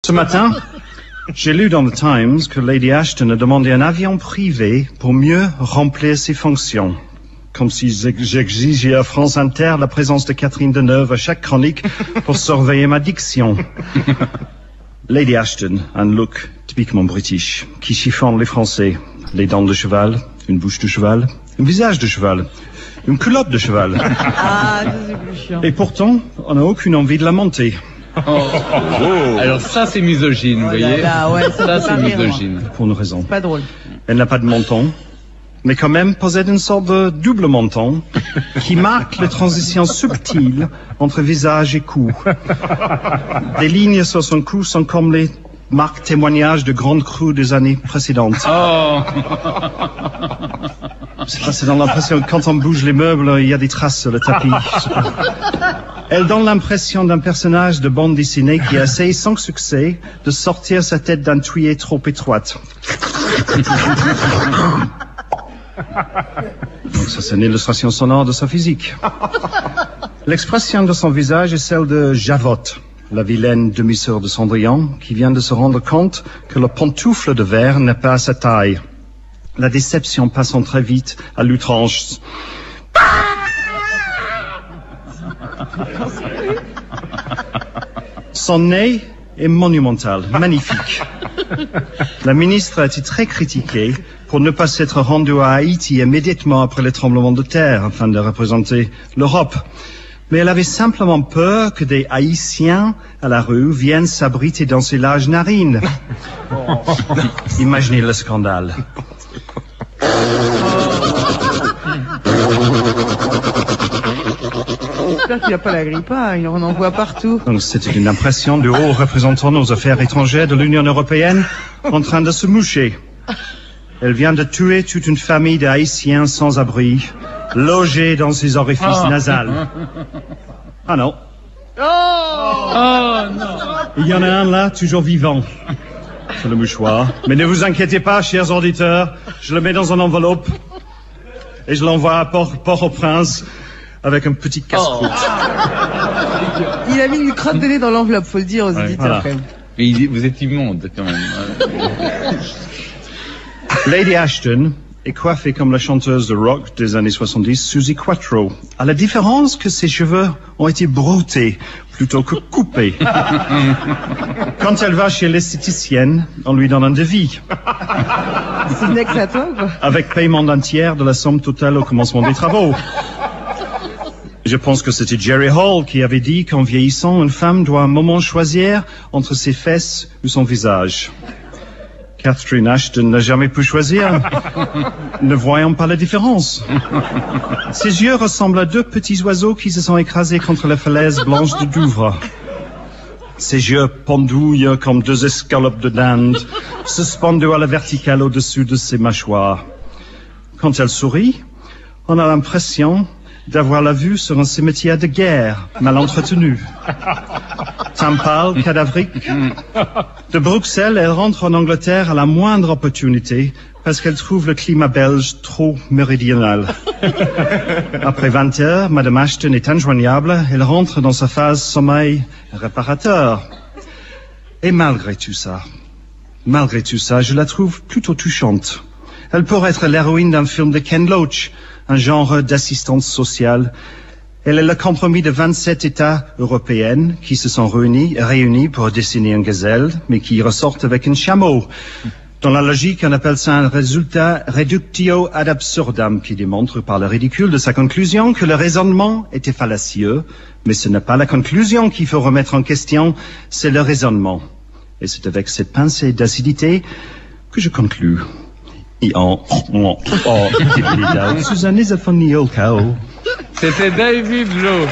Ce matin, j'ai lu dans le Times que Lady Ashton a demandé un avion privé pour mieux remplir ses fonctions. Comme si j'exigeais à France Inter la présence de Catherine Deneuve à chaque chronique pour surveiller ma diction. Lady Ashton a un look typiquement british, qui chiffonne les Français. Les dents de cheval, une bouche de cheval, un visage de cheval, une culotte de cheval. Ah, c'est plus chiant. Et pourtant, on n'a aucune envie de la monter. Oh. Alors ça c'est misogyne, vous voyez. Ouais, ça c'est misogyne. Pour une raison. Pas drôle. Elle n'a pas de menton, mais quand même possède une sorte de double menton qui marque les transitions subtiles entre visage et cou. Des lignes sur son cou sont comme les marques témoignages de grandes crues des années précédentes. Oh. C'est dans l'impression que quand on bouge les meubles, il y a des traces sur le tapis. Elle donne l'impression d'un personnage de bande dessinée qui essaye sans succès de sortir sa tête d'un tuyau trop étroite. Donc ça, c'est une illustration sonore de sa physique. L'expression de son visage est celle de Javotte, la vilaine demi-sœur de Cendrillon, qui vient de se rendre compte que le pantoufle de verre n'est pas à sa taille. La déception passant très vite à l'outrance. Son nez est monumental, magnifique. La ministre a été très critiquée pour ne pas s'être rendue à Haïti immédiatement après le tremblement de terre afin de représenter l'Europe. Mais elle avait simplement peur que des Haïtiens à la rue viennent s'abriter dans ses larges narines. Imaginez le scandale. J'espère qu'il n'y a pas la grippe, hein, il en envoie partout. Donc c'était une impression du haut représentant aux affaires étrangères de l'Union européenne en train de se moucher. Elle vient de tuer toute une famille de Haïtiens sans abri, logés dans ses orifices nasales. Ah non. Oh non. Il y en a un là, toujours vivant. C'est le mouchoir. Mais ne vous inquiétez pas, chers auditeurs, je le mets dans une enveloppe et je l'envoie à Port-au-Prince avec un petit casse-croûte. Il a mis une crotte de nez dans l'enveloppe, faut le dire aux éditeurs voilà. quand même. Mais vous êtes immonde quand même. Lady Ashton est coiffée comme la chanteuse de rock des années 70, Suzi Quatro, à la différence que ses cheveux ont été broutés plutôt que coupés. Quand elle va chez l'esthéticienne, on lui donne un devis. C'est une ex à toi ou quoi? Avec paiement d'un tiers de la somme totale au commencement des travaux. Je pense que c'était Jerry Hall qui avait dit qu'en vieillissant, une femme doit un moment choisir entre ses fesses ou son visage. Catherine Ashton n'a jamais pu choisir, ne voyant pas la différence. Ses yeux ressemblent à deux petits oiseaux qui se sont écrasés contre la falaise blanche de Douvres. Ses yeux pendouillent comme deux escalopes de dinde, suspendus à la verticale au-dessus de ses mâchoires. Quand elle sourit, on a l'impression d'avoir la vue sur un cimetière de guerre, mal entretenu. Teint pâle, cadavrique. De Bruxelles, elle rentre en Angleterre à la moindre opportunité parce qu'elle trouve le climat belge trop méridional. Après 20 heures, Madame Ashton est injoignable. Elle rentre dans sa phase sommeil réparateur. Et malgré tout ça, je la trouve plutôt touchante. Elle pourrait être l'héroïne d'un film de Ken Loach, un genre d'assistance sociale. Elle est le compromis de 27 États européens qui se sont réunis pour dessiner une gazelle, mais qui ressortent avec un chameau. Dans la logique, on appelle ça un résultat reductio ad absurdum, qui démontre par le ridicule de sa conclusion que le raisonnement était fallacieux, mais ce n'est pas la conclusion qu'il faut remettre en question, c'est le raisonnement. Et c'est avec cette pincée d'acidité que je conclus. C'était David Lowe.